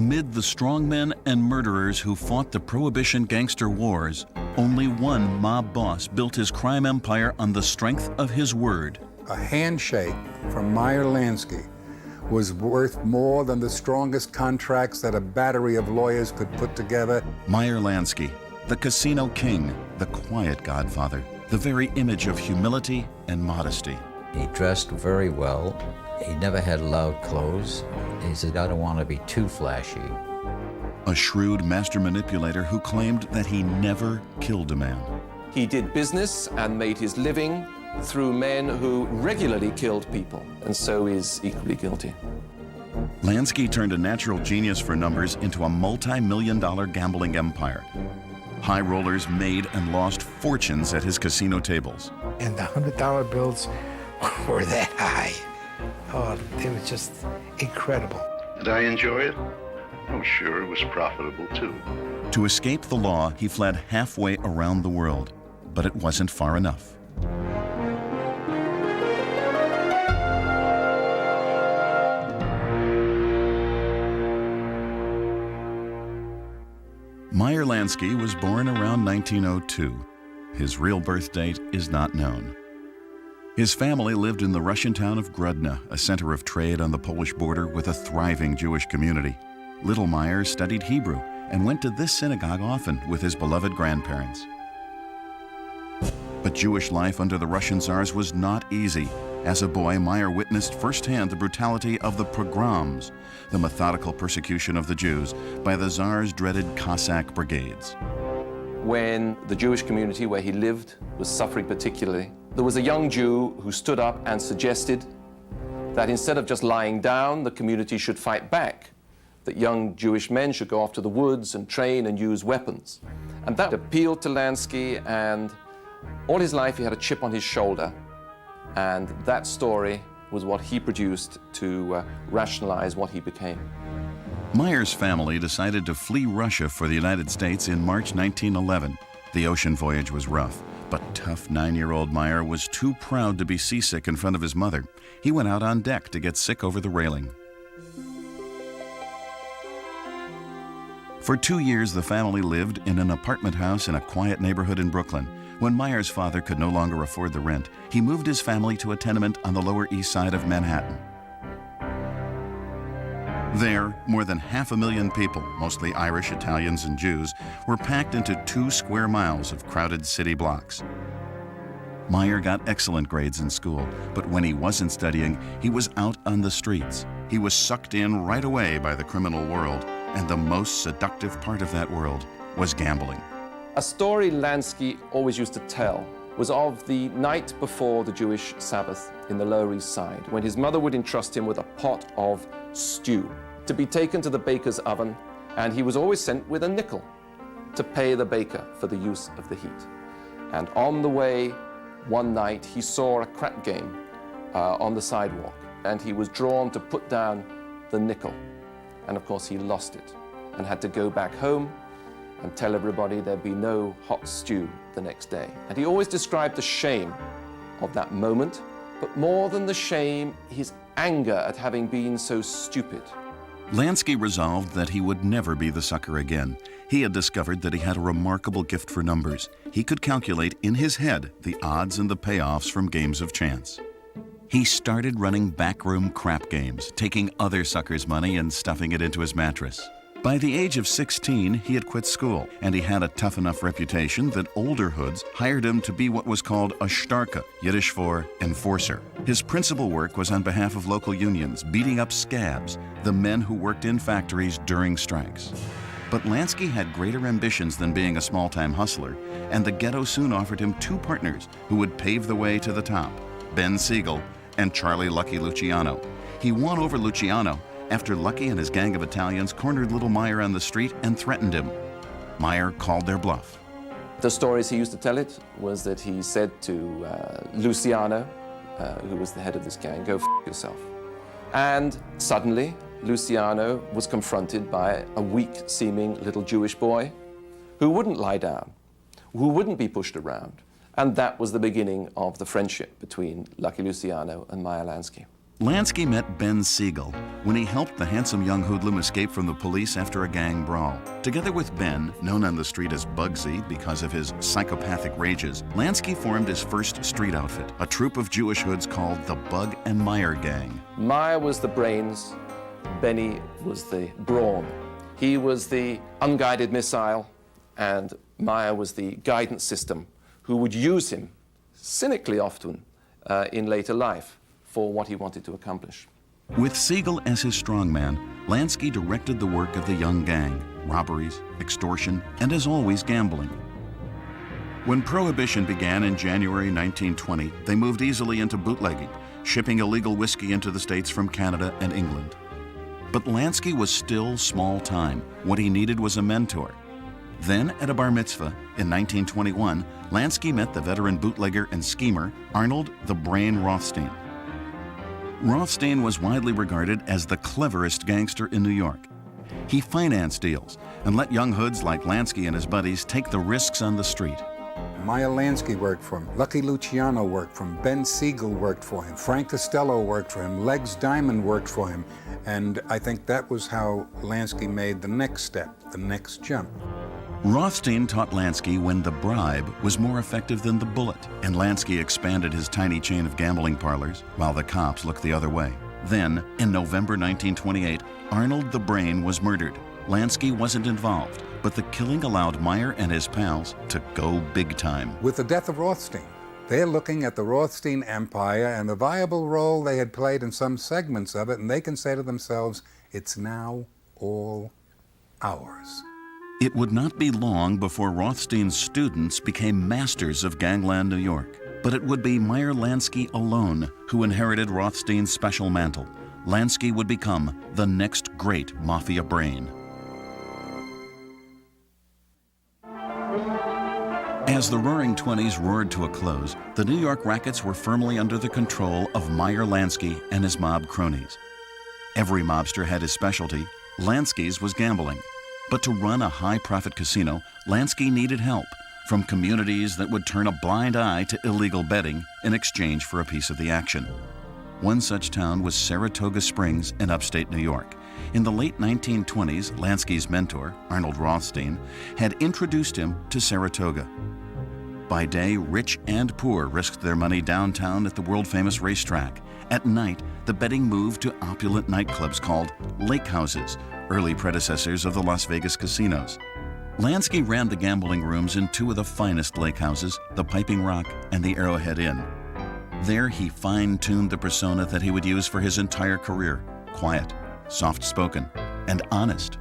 Amid the strongmen and murderers who fought the Prohibition gangster wars, only one mob boss built his crime empire on the strength of his word. A handshake from Meyer Lansky was worth more than the strongest contracts that a battery of lawyers could put together. Meyer Lansky, the casino king, the quiet godfather, the very image of humility and modesty. He dressed very well. He never had loud clothes. He said, I don't want to be too flashy. A shrewd master manipulator who claimed that he never killed a man. He did business and made his living through men who regularly killed people, and so is equally guilty. Lansky turned a natural genius for numbers into a multi-million-dollar gambling empire. High rollers made and lost fortunes at his casino tables. And the $100 bills were that high. Oh, they were just incredible. Did I enjoy it? Oh, sure, it was profitable too. To escape the law, he fled halfway around the world, but it wasn't far enough. Meyer Lansky was born around 1902. His real birth date is not known. His family lived in the Russian town of Grodno, a center of trade on the Polish border with a thriving Jewish community. Little Meyer studied Hebrew and went to this synagogue often with his beloved grandparents. But Jewish life under the Russian Tsars was not easy. As a boy, Meyer witnessed firsthand the brutality of the pogroms, the methodical persecution of the Jews by the Tsar's dreaded Cossack brigades. When the Jewish community where he lived was suffering particularly, there was a young Jew who stood up and suggested that instead of just lying down, the community should fight back, that young Jewish men should go off to the woods and train and use weapons. And that appealed to Lansky, and all his life he had a chip on his shoulder, and that story was what he produced to rationalize what he became. Meyer's family decided to flee Russia for the United States in March 1911. The ocean voyage was rough, but tough 9-year-old Meyer was too proud to be seasick in front of his mother. He went out on deck to get sick over the railing. For 2 years, the family lived in an apartment house in a quiet neighborhood in Brooklyn. When Meyer's father could no longer afford the rent, he moved his family to a tenement on the Lower East Side of Manhattan. There, more than 500,000 people, mostly Irish, Italians, and Jews, were packed into 2 square miles of crowded city blocks. Meyer got excellent grades in school, but when he wasn't studying, he was out on the streets. He was sucked in right away by the criminal world, and the most seductive part of that world was gambling. A story Lansky always used to tell was of the night before the Jewish Sabbath in the Lower East Side, when his mother would entrust him with a pot of stew to be taken to the baker's oven, and he was always sent with a nickel to pay the baker for the use of the heat. And on the way, one night, he saw a crack game on the sidewalk, and he was drawn to put down the nickel. And of course, he lost it and had to go back home and tell everybody there'd be no hot stew the next day. And he always described the shame of that moment, but more than the shame, his anger at having been so stupid. Lansky resolved that he would never be the sucker again. He had discovered that he had a remarkable gift for numbers. He could calculate in his head the odds and the payoffs from games of chance. He started running backroom crap games, taking other suckers' money and stuffing it into his mattress. By the age of 16, he had quit school, and he had a tough enough reputation that older hoods hired him to be what was called a shtarka, Yiddish for enforcer. His principal work was on behalf of local unions, beating up scabs, the men who worked in factories during strikes. But Lansky had greater ambitions than being a small-time hustler, and the ghetto soon offered him 2 partners who would pave the way to the top, Ben Siegel and Charlie Lucky Luciano. He won over Luciano after Lucky and his gang of Italians cornered little Meyer on the street and threatened him. Meyer called their bluff. The stories he used to tell it was that he said to Luciano, who was the head of this gang, go f*** yourself. And suddenly, Luciano was confronted by a weak-seeming little Jewish boy who wouldn't lie down, who wouldn't be pushed around. And that was the beginning of the friendship between Lucky Luciano and Meyer Lansky. Lansky met Ben Siegel when he helped the handsome young hoodlum escape from the police after a gang brawl. Together with Ben, known on the street as Bugsy because of his psychopathic rages, Lansky formed his first street outfit, a troupe of Jewish hoods called the Bug and Meyer Gang. Meyer was the brains, Benny was the brawn. He was the unguided missile, and Meyer was the guidance system, who would use him, cynically often, in later life for what he wanted to accomplish. With Siegel as his strongman, Lansky directed the work of the young gang, robberies, extortion, and as always, gambling. When Prohibition began in January 1920, they moved easily into bootlegging, shipping illegal whiskey into the States from Canada and England. But Lansky was still small time. What he needed was a mentor. Then, at a bar mitzvah in 1921, Lansky met the veteran bootlegger and schemer, Arnold the Brain Rothstein. Rothstein was widely regarded as the cleverest gangster in New York. He financed deals and let young hoods like Lansky and his buddies take the risks on the street. Meyer Lansky worked for him. Lucky Luciano worked for him. Ben Siegel worked for him. Frank Costello worked for him. Legs Diamond worked for him. And I think that was how Lansky made the next step, the next jump. Rothstein taught Lansky when the bribe was more effective than the bullet, and Lansky expanded his tiny chain of gambling parlors while the cops looked the other way. Then, in November 1928, Arnold the Brain was murdered. Lansky wasn't involved, but the killing allowed Meyer and his pals to go big time. With the death of Rothstein, they're looking at the Rothstein empire and the viable role they had played in some segments of it, and they can say to themselves, it's now all ours. It would not be long before Rothstein's students became masters of gangland New York. But it would be Meyer Lansky alone who inherited Rothstein's special mantle. Lansky would become the next great Mafia brain. As the Roaring Twenties roared to a close, the New York rackets were firmly under the control of Meyer Lansky and his mob cronies. Every mobster had his specialty. Lansky's was gambling. But to run a high-profit casino, Lansky needed help from communities that would turn a blind eye to illegal betting in exchange for a piece of the action. One such town was Saratoga Springs in upstate New York. In the late 1920s, Lansky's mentor, Arnold Rothstein, had introduced him to Saratoga. By day, rich and poor risked their money downtown at the world-famous racetrack. At night, the betting moved to opulent nightclubs called lake houses, early predecessors of the Las Vegas casinos. Lansky ran the gambling rooms in two of the finest lake houses, the Piping Rock and the Arrowhead Inn. There he fine-tuned the persona that he would use for his entire career: quiet, soft-spoken, and honest.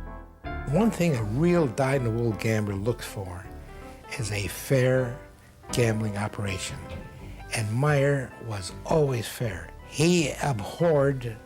One thing a real dyed-in-the-wool gambler looks for is a fair gambling operation. And Meyer was always fair. He abhorred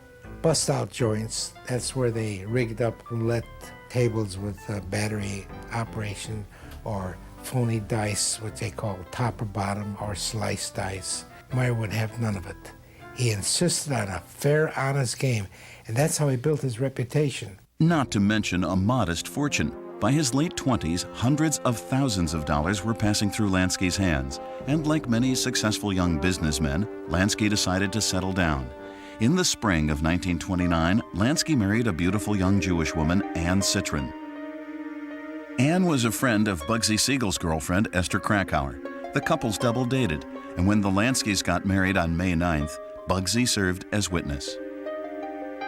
bust-out joints. That's where they rigged up roulette tables with battery operation, or phony dice, what they call top or bottom, or slice dice. Meyer would have none of it. He insisted on a fair, honest game, and that's how he built his reputation. Not to mention a modest fortune. By his late 20s, hundreds of thousands of dollars were passing through Lansky's hands, and like many successful young businessmen, Lansky decided to settle down. In the spring of 1929, Lansky married a beautiful young Jewish woman, Anne Citron. Anne was a friend of Bugsy Siegel's girlfriend, Esther Krakauer. The couples double dated, and when the Lanskys got married on May 9th, Bugsy served as witness.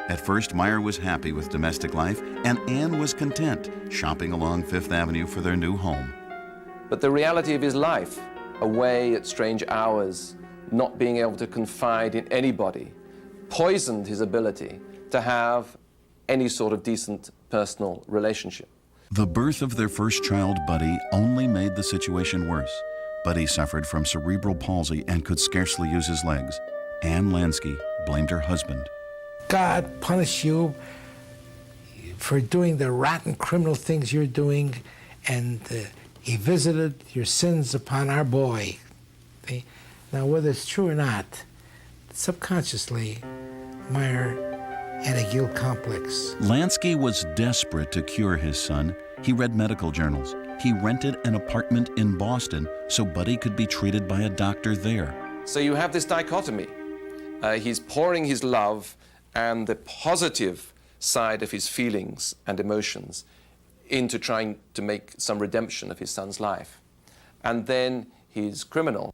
At first, Meyer was happy with domestic life, and Anne was content, shopping along Fifth Avenue for their new home. But the reality of his life, away at strange hours, not being able to confide in anybody, poisoned his ability to have any sort of decent personal relationship. The birth of their first child, Buddy, only made the situation worse. Buddy suffered from cerebral palsy and could scarcely use his legs. Anne Lansky blamed her husband. God punish you for doing the rotten criminal things you're doing, and he visited your sins upon our boy. See? Now, whether it's true or not, subconsciously, Meyer had a guilt complex. Lansky was desperate to cure his son. He read medical journals. He rented an apartment in Boston so Buddy could be treated by a doctor there. So you have this dichotomy. He's pouring his love and the positive side of his feelings and emotions into trying to make some redemption of his son's life. And then he's criminal.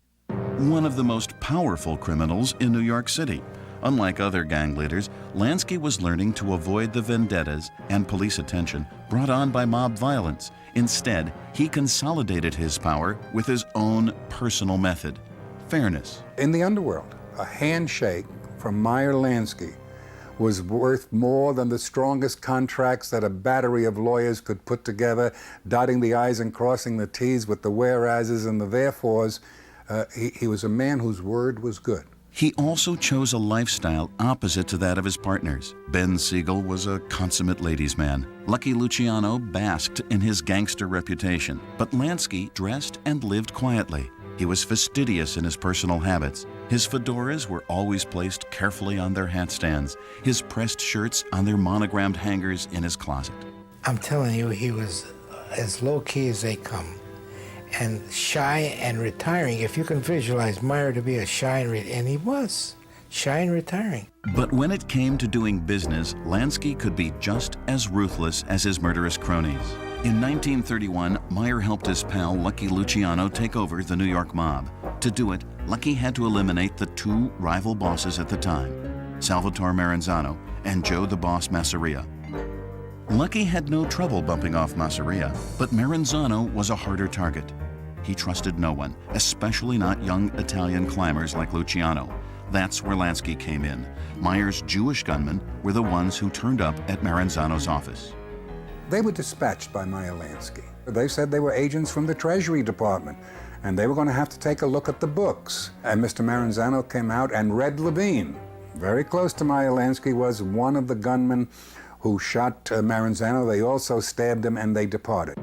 One of the most powerful criminals in New York City. Unlike other gang leaders, Lansky was learning to avoid the vendettas and police attention brought on by mob violence. Instead, he consolidated his power with his own personal method: fairness. In the underworld, a handshake from Meyer Lansky was worth more than the strongest contracts that a battery of lawyers could put together, dotting the I's and crossing the T's with the whereases and the therefores. He was a man whose word was good. He also chose a lifestyle opposite to that of his partners. Ben Siegel was a consummate ladies' man. Lucky Luciano basked in his gangster reputation, but Lansky dressed and lived quietly. He was fastidious in his personal habits. His fedoras were always placed carefully on their hat stands, his pressed shirts on their monogrammed hangers in his closet. I'm telling you, he was as low-key as they come, and shy and retiring. If you can visualize Meyer to be a shy and he was shy and retiring. But when it came to doing business, Lansky could be just as ruthless as his murderous cronies. In 1931, Meyer helped his pal Lucky Luciano take over the New York mob. To do it, Lucky had to eliminate the two rival bosses at the time, Salvatore Maranzano and Joe the Boss Masseria. Lucky had no trouble bumping off Masseria, but Maranzano was a harder target. He trusted no one, especially not young Italian climbers like Luciano. That's where Lansky came in. Meyer's Jewish gunmen were the ones who turned up at Maranzano's office. They were dispatched by Meyer Lansky. They said they were agents from the Treasury Department, and they were going to have to take a look at the books. And Mr. Maranzano came out, and Red Levine, very close to Meyer Lansky, was one of the gunmen who shot Maranzano. They also stabbed him, and they departed.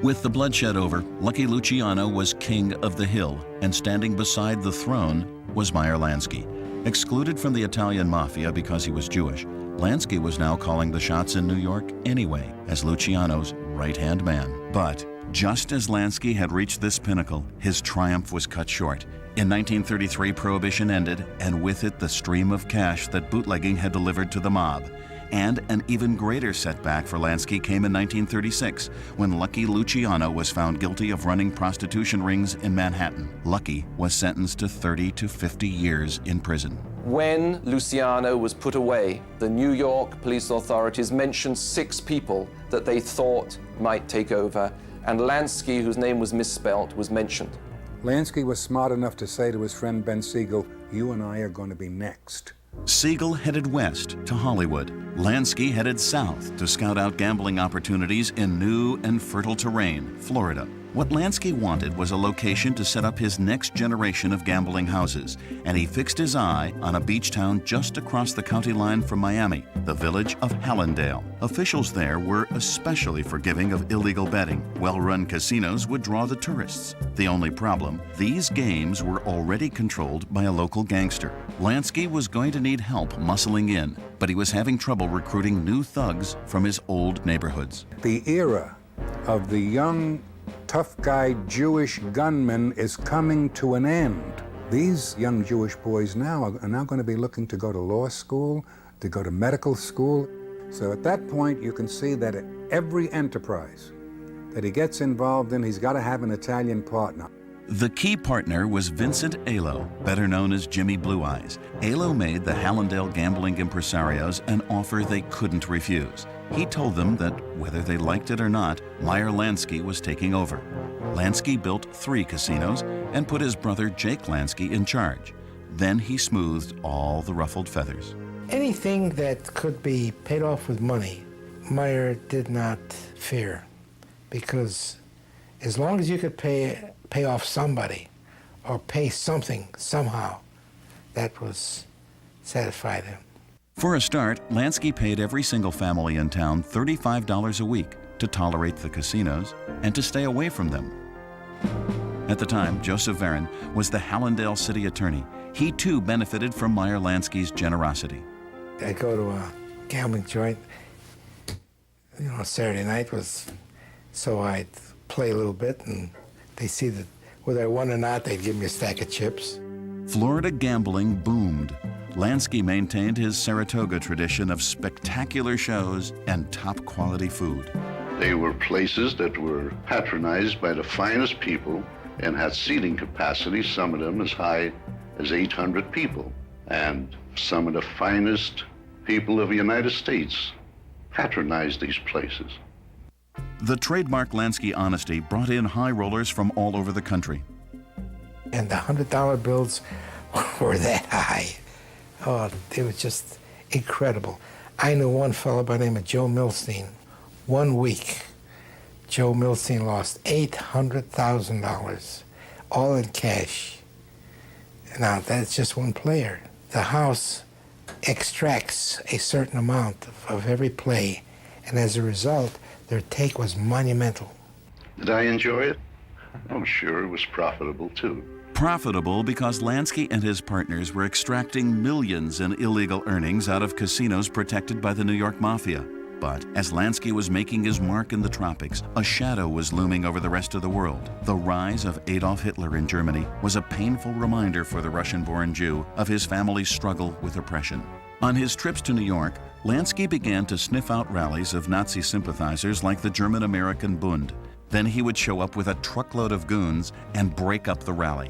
With the bloodshed over, Lucky Luciano was king of the hill, and standing beside the throne was Meyer Lansky. Excluded from the Italian Mafia because he was Jewish, Lansky was now calling the shots in New York anyway, as Luciano's right-hand man. But just as Lansky had reached this pinnacle, his triumph was cut short. In 1933, Prohibition ended, and with it the stream of cash that bootlegging had delivered to the mob. And an even greater setback for Lansky came in 1936, when Lucky Luciano was found guilty of running prostitution rings in Manhattan. Lucky was sentenced to 30 to 50 years in prison. When Luciano was put away, the New York police authorities mentioned 6 people that they thought might take over, and Lansky, whose name was misspelt, was mentioned. Lansky was smart enough to say to his friend Ben Siegel, "You and I are going to be next." Siegel headed west to Hollywood. Lansky headed south to scout out gambling opportunities in new and fertile terrain, Florida. What Lansky wanted was a location to set up his next generation of gambling houses, and he fixed his eye on a beach town just across the county line from Miami, the village of Hallandale. Officials there were especially forgiving of illegal betting. Well-run casinos would draw the tourists. The only problem, these games were already controlled by a local gangster. Lansky was going to need help muscling in, but he was having trouble recruiting new thugs from his old neighborhoods. The era of the young, tough guy Jewish gunman is coming to an end. These young Jewish boys now are now going to be looking to go to law school, to go to medical school. So at that point, you can see that at every enterprise that he gets involved in, he's got to have an Italian partner. The key partner was Vincent Alo, better known as Jimmy Blue Eyes. Alo made the Hallandale gambling impresarios an offer they couldn't refuse. He told them that whether they liked it or not, Meyer Lansky was taking over. Lansky built 3 casinos and put his brother Jake Lansky in charge. Then he smoothed all the ruffled feathers. Anything that could be paid off with money, Meyer did not fear, because as long as you could pay off somebody or pay something somehow, that was satisfied him. For a start, Lansky paid every single family in town $35 a week to tolerate the casinos and to stay away from them. At the time, Joseph Varon was the Hallandale city attorney. He too benefited from Meyer Lansky's generosity. I'd go to a gambling joint, Saturday night was, so I'd play a little bit, and they see that whether I won or not, they'd give me a stack of chips. Florida gambling boomed. Lansky maintained his Saratoga tradition of spectacular shows and top-quality food. They were places that were patronized by the finest people and had seating capacity, some of them as high as 800 people. And some of the finest people of the United States patronized these places. The trademark Lansky honesty brought in high rollers from all over the country. And the $100 bills were that high. Oh, they were just incredible. I knew one fellow by the name of Joe Milstein. 1 week, Joe Milstein lost $800,000, all in cash. Now, that's just one player. The house extracts a certain amount of every play, and as a result, their take was monumental. Did I enjoy it? Oh, sure, it was profitable too. Profitable because Lansky and his partners were extracting millions in illegal earnings out of casinos protected by the New York Mafia. But as Lansky was making his mark in the tropics, a shadow was looming over the rest of the world. The rise of Adolf Hitler in Germany was a painful reminder for the Russian-born Jew of his family's struggle with oppression. On his trips to New York, Lansky began to sniff out rallies of Nazi sympathizers like the German-American Bund. Then he would show up with a truckload of goons and break up the rally.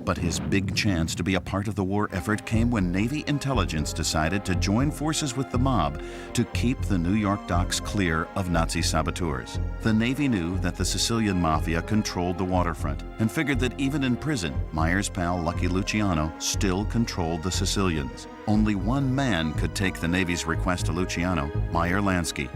But his big chance to be a part of the war effort came when Navy intelligence decided to join forces with the mob to keep the New York docks clear of Nazi saboteurs. The Navy knew that the Sicilian Mafia controlled the waterfront and figured that even in prison, Meyer's pal Lucky Luciano still controlled the Sicilians. Only one man could take the Navy's request to Luciano, Meyer Lansky.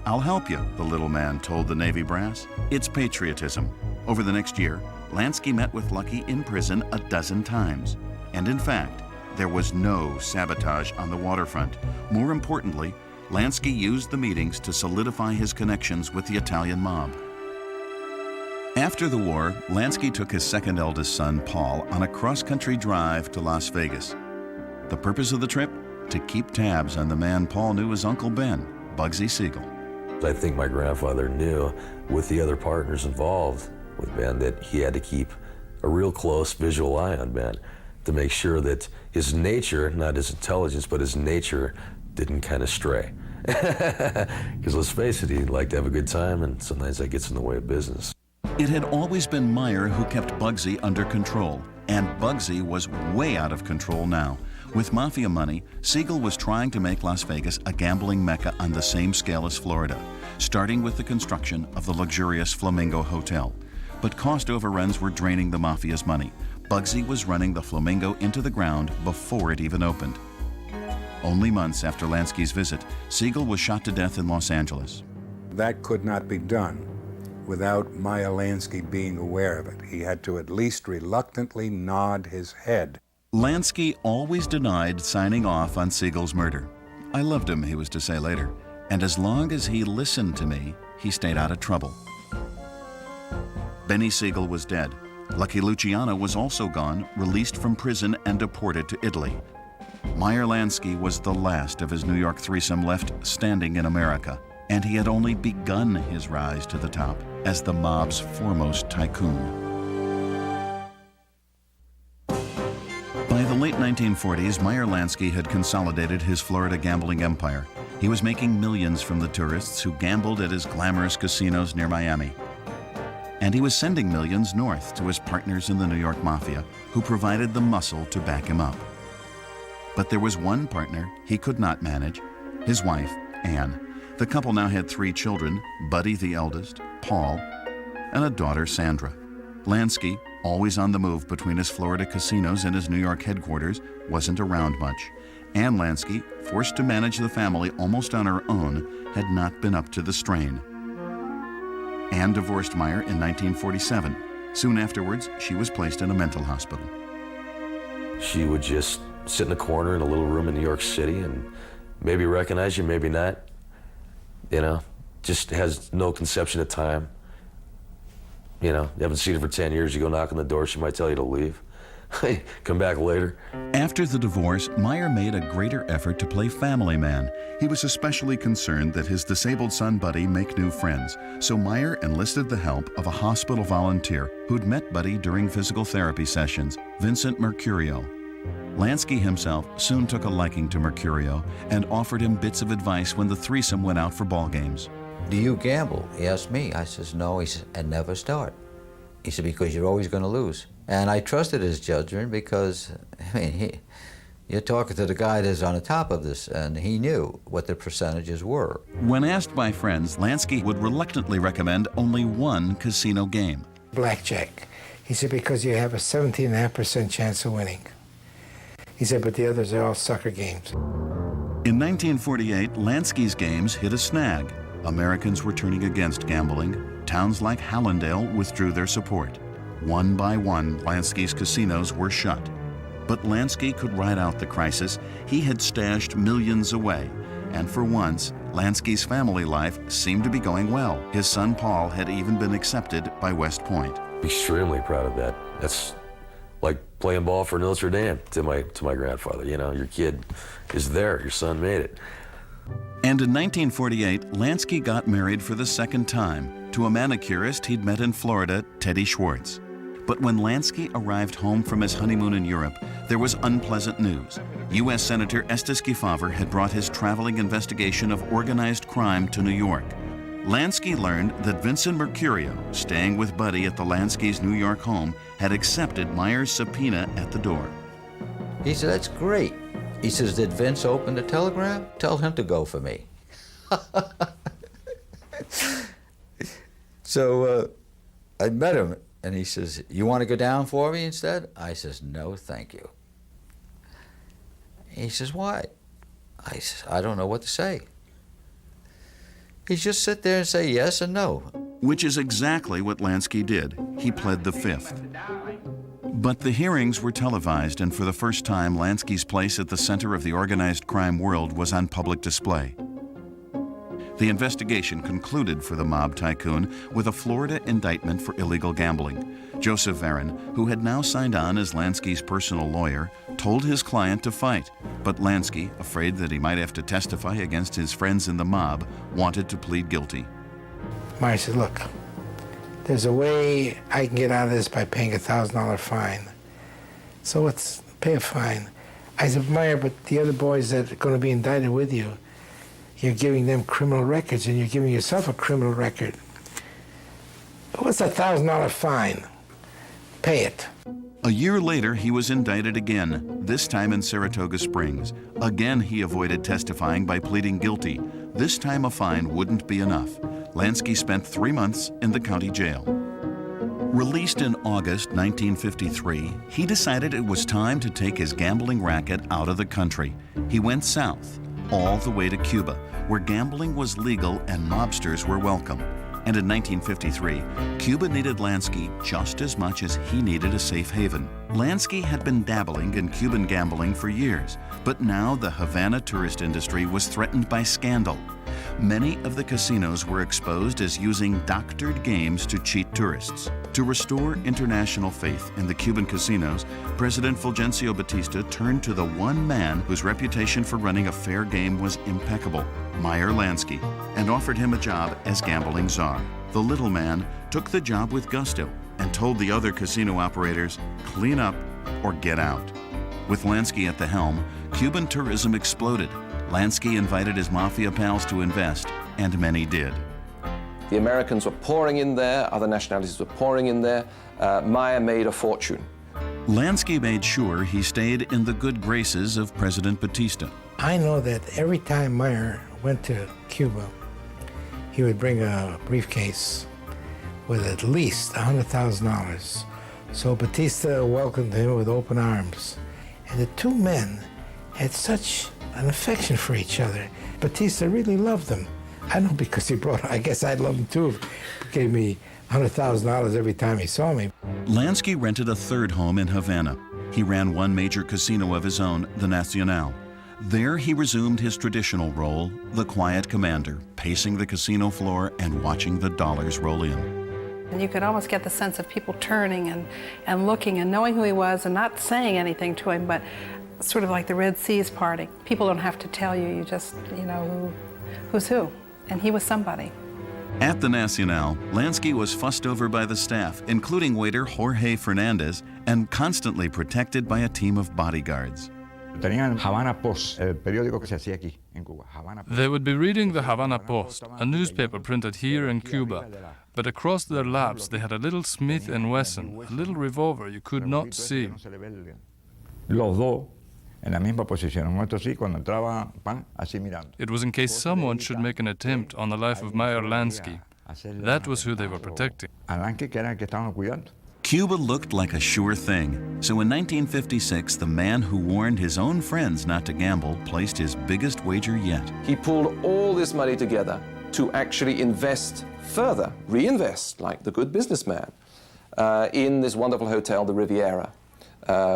"I'll help you," the little man told the Navy brass. It's patriotism. Over the next year, Lansky met with Lucky in prison a dozen times. And in fact, there was no sabotage on the waterfront. More importantly, Lansky used the meetings to solidify his connections with the Italian mob. After the war, Lansky took his second eldest son, Paul, on a cross-country drive to Las Vegas. The purpose of the trip? To keep tabs on the man Paul knew as Uncle Ben, Bugsy Siegel. I think my grandfather knew, with the other partners involved with Ben, that he had to keep a real close visual eye on Ben to make sure that his nature, not his intelligence, but his nature didn't kind of stray. Because let's face it, he'd like to have a good time, and sometimes that gets in the way of business. It had always been Meyer who kept Bugsy under control, and Bugsy was way out of control now. With Mafia money, Siegel was trying to make Las Vegas a gambling mecca on the same scale as Florida, starting with the construction of the luxurious Flamingo Hotel. But cost overruns were draining the Mafia's money. Bugsy was running the Flamingo into the ground before it even opened. Only months after Lansky's visit, Siegel was shot to death in Los Angeles. That could not be done without Meyer Lansky being aware of it. He had to at least reluctantly nod his head. Lansky always denied signing off on Siegel's murder. "I loved him," he was to say later, "and as long as he listened to me, he stayed out of trouble." Benny Siegel was dead. Lucky Luciano was also gone, released from prison and deported to Italy. Meyer Lansky was the last of his New York threesome left standing in America, and he had only begun his rise to the top as the mob's foremost tycoon. By the late 1940s, Meyer Lansky had consolidated his Florida gambling empire. He was making millions from the tourists who gambled at his glamorous casinos near Miami. And he was sending millions north to his partners in the New York Mafia, who provided the muscle to back him up. But there was one partner he could not manage, his wife, Anne. The couple now had 3 children, Buddy the eldest, Paul, and a daughter, Sandra. Lansky, always on the move between his Florida casinos and his New York headquarters, wasn't around much. Anne Lansky, forced to manage the family almost on her own, had not been up to the strain. Anne divorced Meyer in 1947. Soon afterwards, she was placed in a mental hospital. She would just sit in a corner in a little room in New York City and maybe recognize you, maybe not. You know, just has no conception of time. You know, you haven't seen her for 10 years, you go knock on the door, she might tell you to leave. Hey, come back later. After the divorce, Meyer made a greater effort to play family man. He was especially concerned that his disabled son Buddy make new friends, so Meyer enlisted the help of a hospital volunteer who'd met Buddy during physical therapy sessions, Vincent Mercurio. Lansky himself soon took a liking to Mercurio and offered him bits of advice when the threesome went out for ball games. Do you gamble? He asked me. I says, no. He says, and never start. He said, because you're always going to lose. And I trusted his judgment because, I mean, you're talking to the guy that's on the top of this, and he knew what the percentages were. When asked by friends, Lansky would reluctantly recommend only one casino game. Blackjack. He said, because you have a 17.5% chance of winning. He said, but the others are all sucker games. In 1948, Lansky's games hit a snag. Americans were turning against gambling. Towns like Hallandale withdrew their support. One by one, Lansky's casinos were shut. But Lansky could ride out the crisis. He had stashed millions away. And for once, Lansky's family life seemed to be going well. His son Paul had even been accepted by West Point. Extremely proud of that. That's like playing ball for Notre Dame to my grandfather. You know, your kid is there, your son made it. And in 1948, Lansky got married for the second time to a manicurist he'd met in Florida, Teddy Schwartz. But when Lansky arrived home from his honeymoon in Europe, there was unpleasant news. U.S. Senator Estes Kefauver had brought his traveling investigation of organized crime to New York. Lansky learned that Vincent Mercurio, staying with Buddy at the Lansky's New York home, had accepted Meyer's subpoena at the door. He said, that's great. He says, did Vince open the telegram? Tell him to go for me. So I met him, and he says, you want to go down for me instead? I says, no, thank you. He says, why? I says, I don't know what to say. He just sit there and say yes and no. Which is exactly what Lansky did. He pled the fifth. But the hearings were televised, and for the first time, Lansky's place at the center of the organized crime world was on public display. The investigation concluded for the mob tycoon with a Florida indictment for illegal gambling. Joseph Varon, who had now signed on as Lansky's personal lawyer, told his client to fight, but Lansky, afraid that he might have to testify against his friends in the mob, wanted to plead guilty. Meyer said, look, there's a way I can get out of this by paying a $1,000 fine. So let's pay a fine. I said, Meyer, but the other boys that are going to be indicted with you, you're giving them criminal records and you're giving yourself a criminal record. What's a $1,000 fine? Pay it. A year later, he was indicted again, this time in Saratoga Springs. Again, he avoided testifying by pleading guilty. This time, a fine wouldn't be enough. Lansky spent 3 months in the county jail. Released in August 1953, he decided it was time to take his gambling racket out of the country. He went south, all the way to Cuba, where gambling was legal and mobsters were welcome. And in 1953, Cuba needed Lansky just as much as he needed a safe haven. Lansky had been dabbling in Cuban gambling for years, but now the Havana tourist industry was threatened by scandal. Many of the casinos were exposed as using doctored games to cheat tourists. To restore international faith in the Cuban casinos, President Fulgencio Batista turned to the one man whose reputation for running a fair game was impeccable, Meyer Lansky, and offered him a job as gambling czar. The little man took the job with gusto and told the other casino operators, clean up or get out. With Lansky at the helm, Cuban tourism exploded. Lansky invited his Máfia pals to invest, and many did. The Americans were pouring in there, other nationalities were pouring in there. Meyer made a fortune. Lansky made sure he stayed in the good graces of President Batista. I know that every time Meyer went to Cuba, he would bring a briefcase with at least $100,000. So Batista welcomed him with open arms. And the two men had such an affection for each other. Batista really loved them. I know because he brought, I guess I'd love him too if he gave me $100,000 every time he saw me. Lansky rented a third home in Havana. He ran one major casino of his own, the Nacional. There he resumed his traditional role, the quiet commander, pacing the casino floor and watching the dollars roll in. And you could almost get the sense of people turning and looking and knowing who he was and not saying anything to him, but sort of like the Red Seas parting. People don't have to tell you, you just, you know who's who. And he was somebody. At the Nacional, Lansky was fussed over by the staff, including waiter Jorge Fernandez, and constantly protected by a team of bodyguards. Tenían Havana Post, el periódico que se hacía aquí en Cuba. Havana Post. They would be reading the Havana Post, a newspaper printed here in Cuba. But across their laps they had a little Smith & Wesson, a little revolver you could not see. Los dos en la misma posición. Nosotros sí, cuando entraba, así mirando. It was in case someone should make an attempt on the life of Meyer Lansky. That was who they were protecting. A Lansky, que era el que estaban cuidando. Cuba looked like a sure thing. So in 1956, the man who warned his own friends not to gamble placed his biggest wager yet. He pulled all this money together to actually invest further, reinvest, like the good businessman, in this wonderful hotel, the Riviera,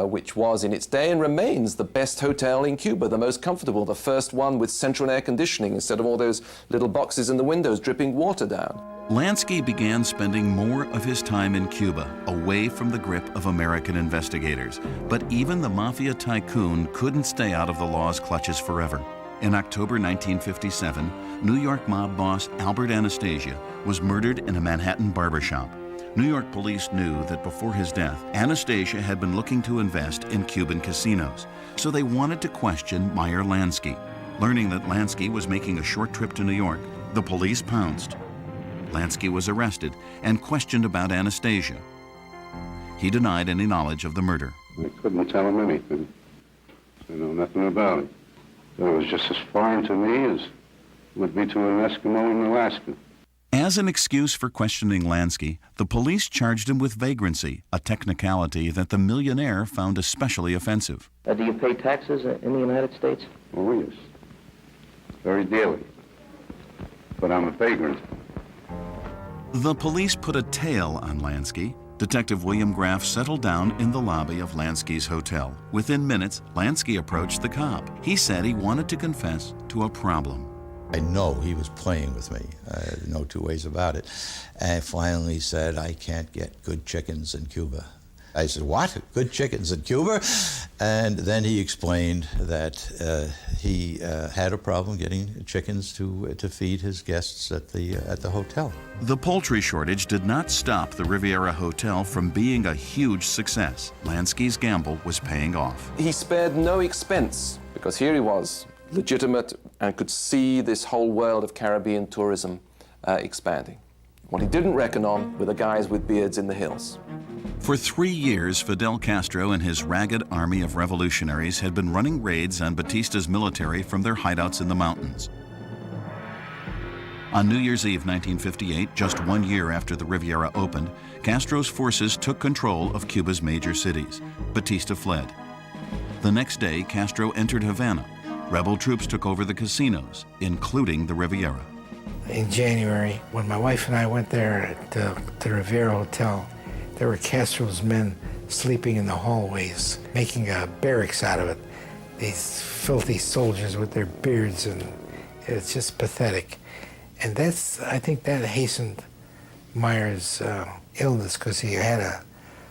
which was in its day and remains the best hotel in Cuba, the most comfortable, the first one with central air conditioning instead of all those little boxes in the windows dripping water down. Lansky began spending more of his time in Cuba, away from the grip of American investigators. But even the Máfia tycoon couldn't stay out of the law's clutches forever. In October 1957, New York mob boss Albert Anastasia was murdered in a Manhattan barbershop. New York police knew that before his death, Anastasia had been looking to invest in Cuban casinos, so they wanted to question Meyer Lansky. Learning that Lansky was making a short trip to New York, the police pounced. Lansky was arrested and questioned about Anastasia. He denied any knowledge of the murder. I couldn't tell him anything. I know nothing about it. It was just as foreign to me as it would be to an Eskimo in Alaska. As an excuse for questioning Lansky, the police charged him with vagrancy, a technicality that the millionaire found especially offensive. Do you pay taxes in the United States? Oh, yes. Very dearly. But I'm a vagrant. The police put a tail on Lansky. Detective William Graff settled down in the lobby of Lansky's hotel. Within minutes, Lansky approached the cop. He said he wanted to confess to a problem. I know he was playing with me, no two ways about it. And finally said, I can't get good chickens in Cuba. I said, what? Good chickens in Cuba? And then he explained that he had a problem getting chickens to feed his guests at the hotel. The poultry shortage did not stop the Riviera Hotel from being a huge success. Lansky's gamble was paying off. He spared no expense because here he was, legitimate, and could see this whole world of Caribbean tourism expanding. What he didn't reckon on were the guys with beards in the hills. For 3 years, Fidel Castro and his ragged army of revolutionaries had been running raids on Batista's military from their hideouts in the mountains. On New Year's Eve 1958, just 1 year after the Riviera opened, Castro's forces took control of Cuba's major cities. Batista fled. The next day, Castro entered Havana. Rebel troops took over the casinos, including the Riviera. In January, when my wife and I went there to the Riviera Hotel, there were Castro's men sleeping in the hallways, making a barracks out of it. These filthy soldiers with their beards, and it's just pathetic. And I think that hastened Meyer's illness, because he had a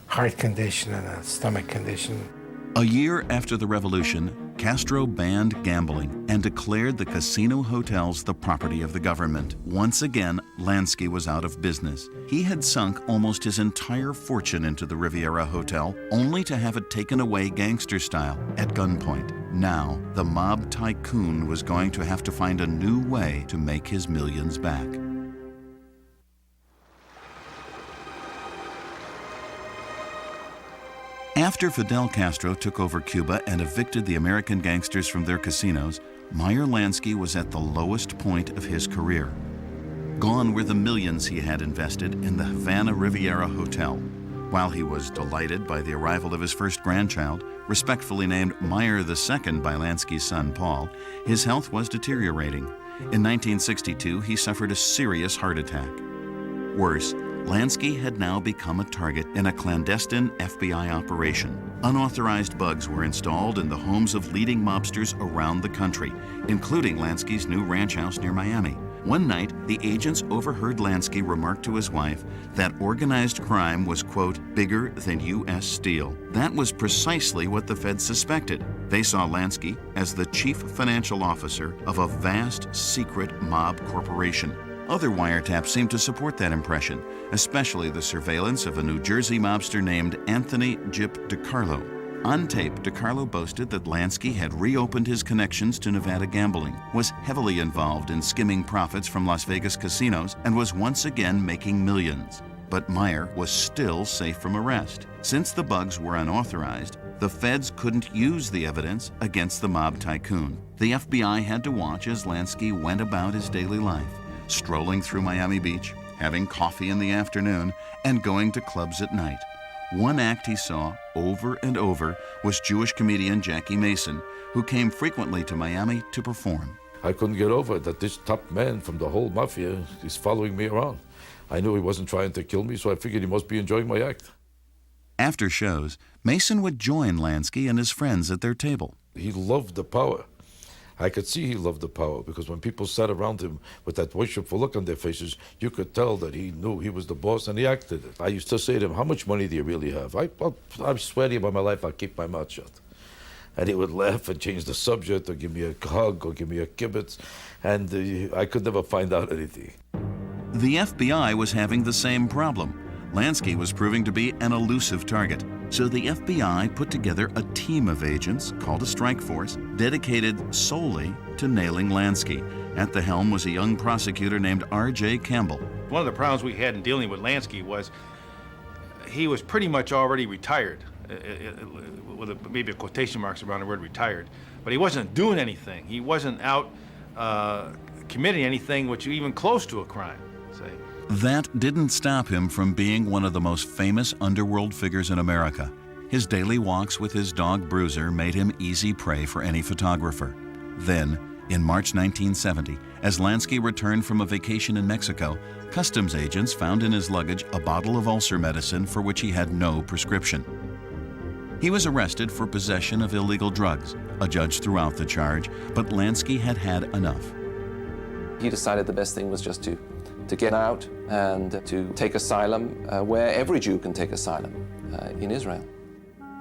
heart condition and a stomach condition. A year after the revolution, Castro banned gambling and declared the casino hotels the property of the government. Once again, Lansky was out of business. He had sunk almost his entire fortune into the Riviera Hotel, only to have it taken away gangster style at gunpoint. Now, the mob tycoon was going to have to find a new way to make his millions back. After Fidel Castro took over Cuba and evicted the American gangsters from their casinos, Meyer Lansky was at the lowest point of his career. Gone were the millions he had invested in the Havana Riviera Hotel. While he was delighted by the arrival of his first grandchild, respectfully named Meyer II by Lansky's son Paul, his health was deteriorating. In 1962, he suffered a serious heart attack. Worse, Lansky had now become a target in a clandestine FBI operation. Unauthorized bugs were installed in the homes of leading mobsters around the country, including Lansky's new ranch house near Miami. One night, the agents overheard Lansky remark to his wife that organized crime was, quote, bigger than U.S. Steel. That was precisely what the feds suspected. They saw Lansky as the chief financial officer of a vast secret mob corporation. Other wiretaps seem to support that impression, especially the surveillance of a New Jersey mobster named Anthony Gyp DiCarlo. On tape, DiCarlo boasted that Lansky had reopened his connections to Nevada gambling, was heavily involved in skimming profits from Las Vegas casinos, and was once again making millions. But Meyer was still safe from arrest. Since the bugs were unauthorized, the feds couldn't use the evidence against the mob tycoon. The FBI had to watch as Lansky went about his daily life, strolling through Miami Beach, having coffee in the afternoon, and going to clubs at night. One act he saw over and over was Jewish comedian Jackie Mason, who came frequently to Miami to perform. I couldn't get over it that this top man from the whole Mafia is following me around. I knew he wasn't trying to kill me, so I figured he must be enjoying my act. After shows, Mason would join Lansky and his friends at their table. He loved the power. I could see he loved the power because when people sat around him with that worshipful look on their faces, you could tell that he knew he was the boss and he acted it. I used to say to him, how much money do you really have? I swear to you by my life, I'll keep my mouth shut. And he would laugh and change the subject or give me a hug or give me a kibitz, and I could never find out anything. The FBI was having the same problem. Lansky was proving to be an elusive target. So the FBI put together a team of agents called a strike force dedicated solely to nailing Lansky. At the helm was a young prosecutor named R.J. Campbell. One of the problems we had in dealing with Lansky was he was pretty much already retired, with maybe a quotation marks around the word retired, but he wasn't doing anything. He wasn't out committing anything which was even close to a crime, say. That didn't stop him from being one of the most famous underworld figures in America. His daily walks with his dog Bruiser made him easy prey for any photographer. Then, in March 1970, as Lansky returned from a vacation in Mexico, customs agents found in his luggage a bottle of ulcer medicine for which he had no prescription. He was arrested for possession of illegal drugs. A judge threw out the charge, but Lansky had had enough. He decided the best thing was just to get out and to take asylum where every Jew can take asylum, in Israel.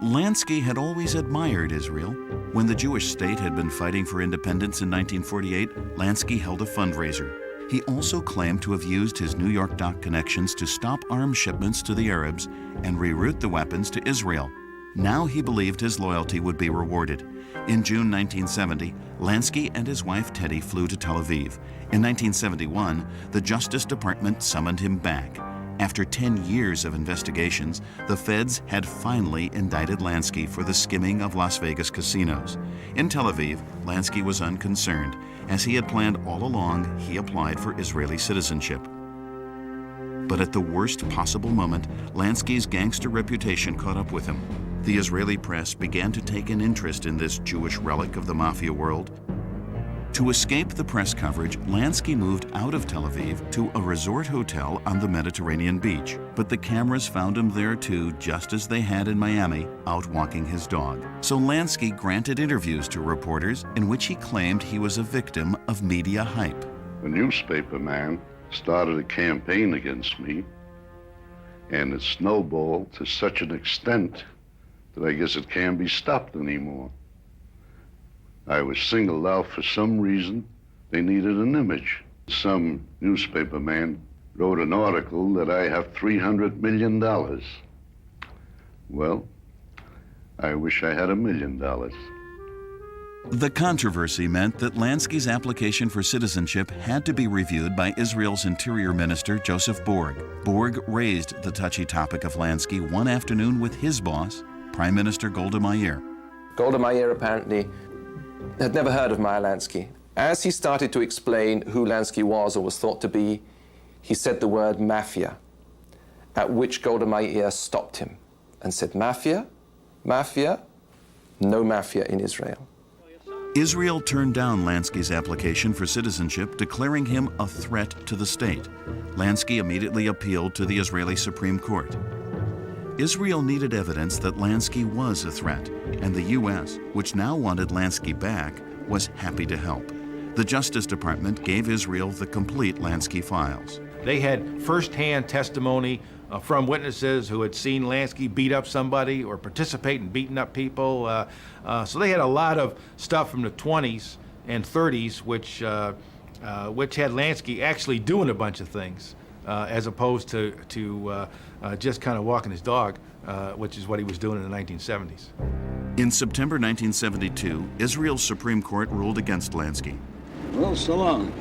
Lansky had always admired Israel. When the Jewish state had been fighting for independence in 1948, Lansky held a fundraiser. He also claimed to have used his New York dock connections to stop arms shipments to the Arabs and reroute the weapons to Israel. Now he believed his loyalty would be rewarded. In June 1970, Lansky and his wife Teddy flew to Tel Aviv. In 1971, the Justice Department summoned him back. After 10 years of investigations, the feds had finally indicted Lansky for the skimming of Las Vegas casinos. In Tel Aviv, Lansky was unconcerned. As he had planned all along, he applied for Israeli citizenship. But at the worst possible moment, Lansky's gangster reputation caught up with him. The Israeli press began to take an interest in this Jewish relic of the Mafia world. To escape the press coverage, Lansky moved out of Tel Aviv to a resort hotel on the Mediterranean beach. But the cameras found him there too, just as they had in Miami, out walking his dog. So Lansky granted interviews to reporters in which he claimed he was a victim of media hype. A newspaper man started a campaign against me, and it snowballed to such an extent that I guess it can't be stopped anymore. I was singled out for some reason. They needed an image. Some newspaper man wrote an article that I have $300 million. Well, I wish I had $1 million. The controversy meant that Lansky's application for citizenship had to be reviewed by Israel's Interior Minister, Joseph Borg. Borg raised the touchy topic of Lansky one afternoon with his boss, Prime Minister Golda Meir. Golda Meir apparently had never heard of Meyer Lansky. As he started to explain who Lansky was or was thought to be, he said the word Máfia, at which Golda Meir stopped him and said, Máfia? Máfia? No Máfia in Israel. Israel turned down Lansky's application for citizenship, declaring him a threat to the state. Lansky immediately appealed to the Israeli Supreme Court. Israel needed evidence that Lansky was a threat, and the U.S., which now wanted Lansky back, was happy to help. The Justice Department gave Israel the complete Lansky files. They had first-hand testimony from witnesses who had seen Lansky beat up somebody or participate in beating up people. So they had a lot of stuff from the 20s and 30s which which had Lansky actually doing a bunch of things, as opposed to just kind of walking his dog, which is what he was doing in the 1970s. In September 1972, Israel's Supreme Court ruled against Lansky. Well, so long.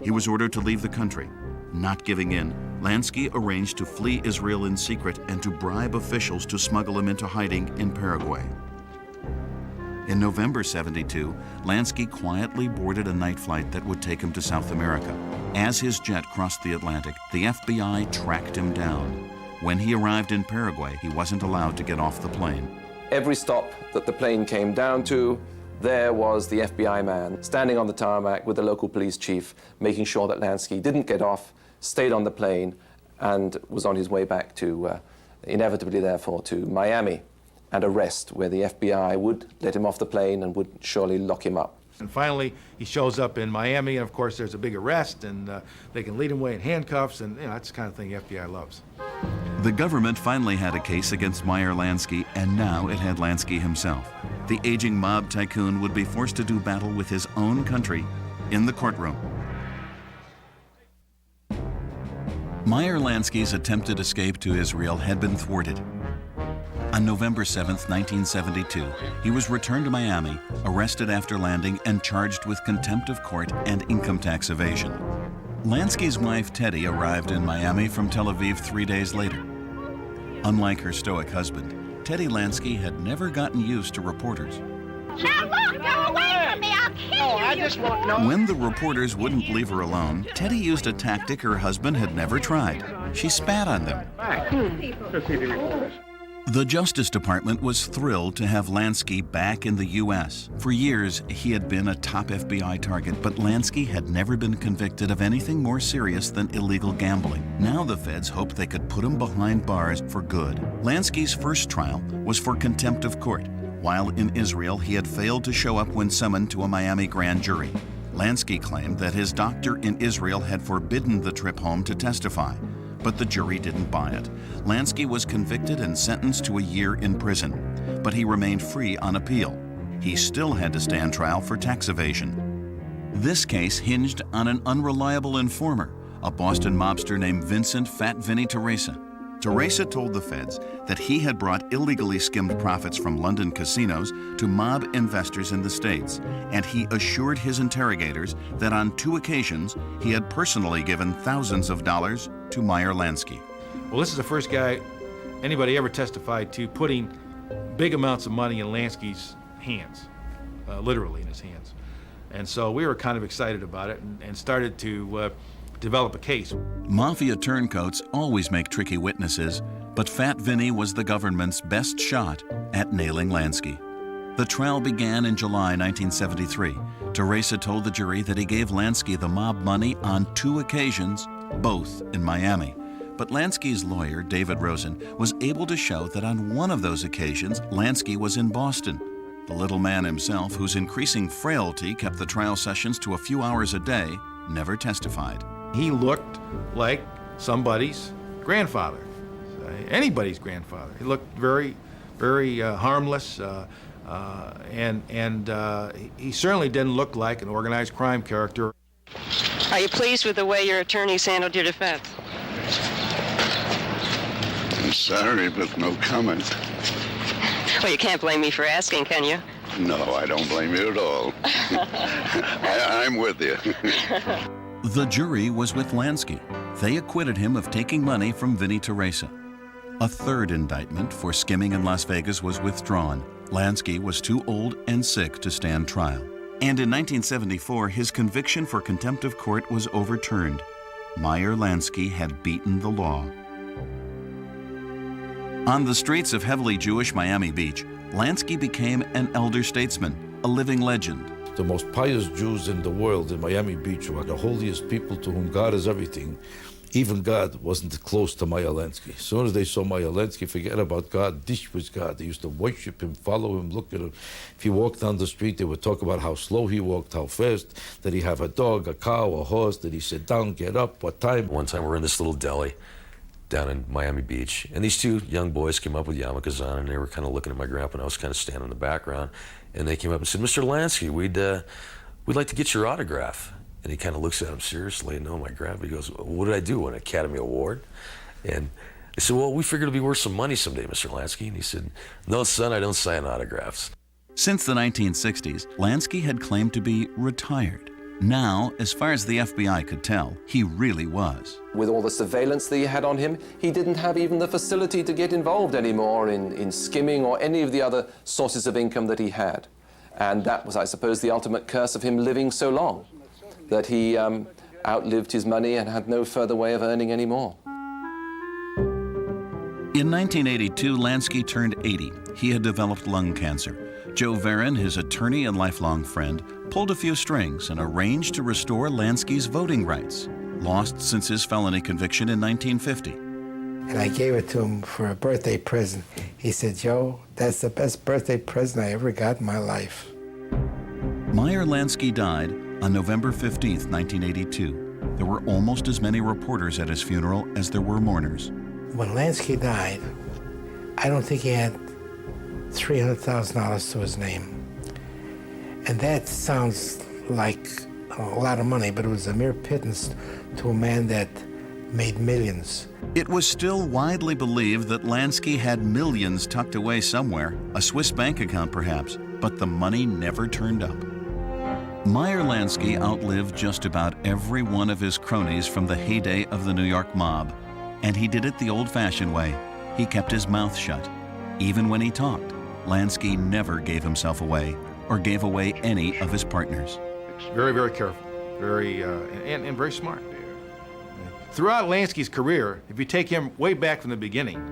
He was ordered to leave the country. Not giving in, Lansky arranged to flee Israel in secret and to bribe officials to smuggle him into hiding in Paraguay. In November 72, Lansky quietly boarded a night flight that would take him to South America. As his jet crossed the Atlantic, the FBI tracked him down. When he arrived in Paraguay, he wasn't allowed to get off the plane. Every stop that the plane came down to, there was the FBI man standing on the tarmac with the local police chief, making sure that Lansky didn't get off, stayed on the plane, and was on his way back to, inevitably therefore, to Miami and arrest, where the FBI would let him off the plane and would surely lock him up. And finally, he shows up in Miami, and of course there's a big arrest, and they can lead him away in handcuffs, and that's the kind of thing the FBI loves. The government finally had a case against Meyer Lansky, and now it had Lansky himself. The aging mob tycoon would be forced to do battle with his own country in the courtroom. Meyer Lansky's attempted escape to Israel had been thwarted. On November 7, 1972, he was returned to Miami, arrested after landing, and charged with contempt of court and income tax evasion. Lansky's wife, Teddy, arrived in Miami from Tel Aviv 3 days later. Unlike her stoic husband, Teddy Lansky had never gotten used to reporters. Now look, go away from me, I'll kill you. I just want no. When the reporters wouldn't leave her alone, Teddy used a tactic her husband had never tried. She spat on them. The Justice Department was thrilled to have Lansky back in the U.S. For years, he had been a top FBI target, but Lansky had never been convicted of anything more serious than illegal gambling. Now the feds hoped they could put him behind bars for good. Lansky's first trial was for contempt of court. While in Israel, he had failed to show up when summoned to a Miami grand jury. Lansky claimed that his doctor in Israel had forbidden the trip home to testify, but the jury didn't buy it. Lansky was convicted and sentenced to a year in prison, but he remained free on appeal. He still had to stand trial for tax evasion. This case hinged on an unreliable informer, a Boston mobster named Vincent Fat Vinny Teresa. Teresa told the feds that he had brought illegally skimmed profits from London casinos to mob investors in the States, and he assured his interrogators that on 2 occasions he had personally given thousands of dollars to Meyer Lansky. Well, this is the first guy anybody ever testified to putting big amounts of money in Lansky's hands, literally in his hands. And so we were kind of excited about it and started to develop a case. Mafia turncoats always make tricky witnesses, but Fat Vinny was the government's best shot at nailing Lansky. The trial began in July 1973. Teresa told the jury that he gave Lansky the mob money on 2 occasions, both in Miami. But Lansky's lawyer, David Rosen, was able to show that on one of those occasions, Lansky was in Boston. The little man himself, whose increasing frailty kept the trial sessions to a few hours a day, never testified. He looked like somebody's grandfather, anybody's grandfather. He looked very, very harmless, and he certainly didn't look like an organized crime character. Are you pleased with the way your attorneys handled your defense? I'm sorry, but no comment. Well, you can't blame me for asking, can you? No, I don't blame you at all. I'm with you. The jury was with Lansky. They acquitted him of taking money from Vinny Teresa. A third indictment for skimming in Las Vegas was withdrawn. Lansky was too old and sick to stand trial. And in 1974, his conviction for contempt of court was overturned. Meyer Lansky had beaten the law. On the streets of heavily Jewish Miami Beach, Lansky became an elder statesman, a living legend. The most pious Jews in the world in Miami Beach, who are the holiest people to whom God is everything, even God wasn't close to Meyer Lansky. As soon as they saw Meyer Lansky, forget about God, this was God. They used to worship him, follow him, look at him. If he walked down the street, they would talk about how slow he walked, how fast. Did he have a dog, a cow, a horse? Did he sit down, get up, what time? One time we were in this little deli down in Miami Beach, and these 2 young boys came up with yarmulkes on, and they were kind of looking at my grandpa, and I was kind of standing in the background, and they came up and said, "Mr. Lansky, we'd like to get your autograph." And he kind of looks at him seriously, no, my grandpa. He goes, what did I do, an Academy Award? And I said, well, we figured it'd be worth some money someday, Mr. Lansky. And he said, no, son, I don't sign autographs. Since the 1960s, Lansky had claimed to be retired. Now, as far as the FBI could tell, he really was. With all the surveillance that he had on him, he didn't have even the facility to get involved anymore in skimming or any of the other sources of income that he had. And that was, I suppose, the ultimate curse of him living so long, that he outlived his money and had no further way of earning any more. In 1982, Lansky turned 80. He had developed lung cancer. Joe Varon, his attorney and lifelong friend, pulled a few strings and arranged to restore Lansky's voting rights, lost since his felony conviction in 1950. And I gave it to him for a birthday present. He said, Joe, that's the best birthday present I ever got in my life. Meyer Lansky died on November 15th, 1982. There were almost as many reporters at his funeral as there were mourners. When Lansky died, I don't think he had $300,000 to his name. And that sounds like a lot of money, but it was a mere pittance to a man that made millions. It was still widely believed that Lansky had millions tucked away somewhere, a Swiss bank account perhaps, but the money never turned up. Meyer Lansky outlived just about every one of his cronies from the heyday of the New York mob, and he did it the old-fashioned way. He kept his mouth shut. Even when he talked, Lansky never gave himself away or gave away any of his partners. Very, very careful, and very smart. Throughout Lansky's career, if you take him way back from the beginning,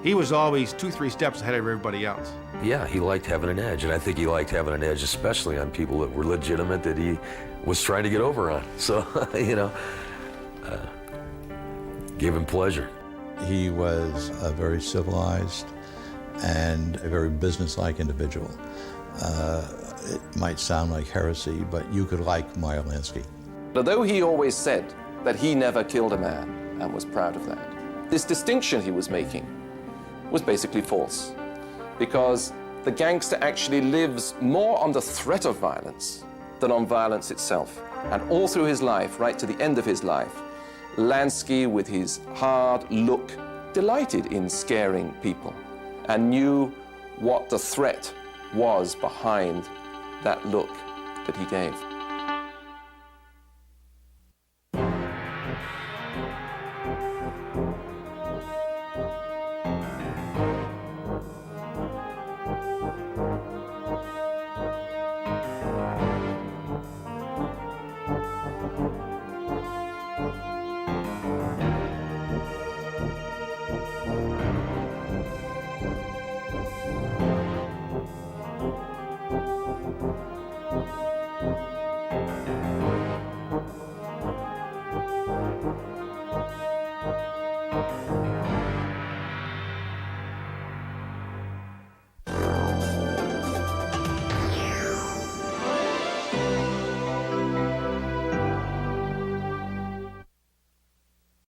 he was always 2-3 steps ahead of everybody else. Yeah, he liked having an edge, and I think he liked having an edge, especially on people that were legitimate that he was trying to get over on. So, gave him pleasure. He was a very civilized and a very businesslike individual. It might sound like heresy, but you could like Meyer Lansky. Although he always said that he never killed a man and was proud of that, this distinction he was making was basically false, because the gangster actually lives more on the threat of violence than on violence itself. And all through his life, right to the end of his life, Lansky, with his hard look, delighted in scaring people and knew what the threat was behind that look that he gave.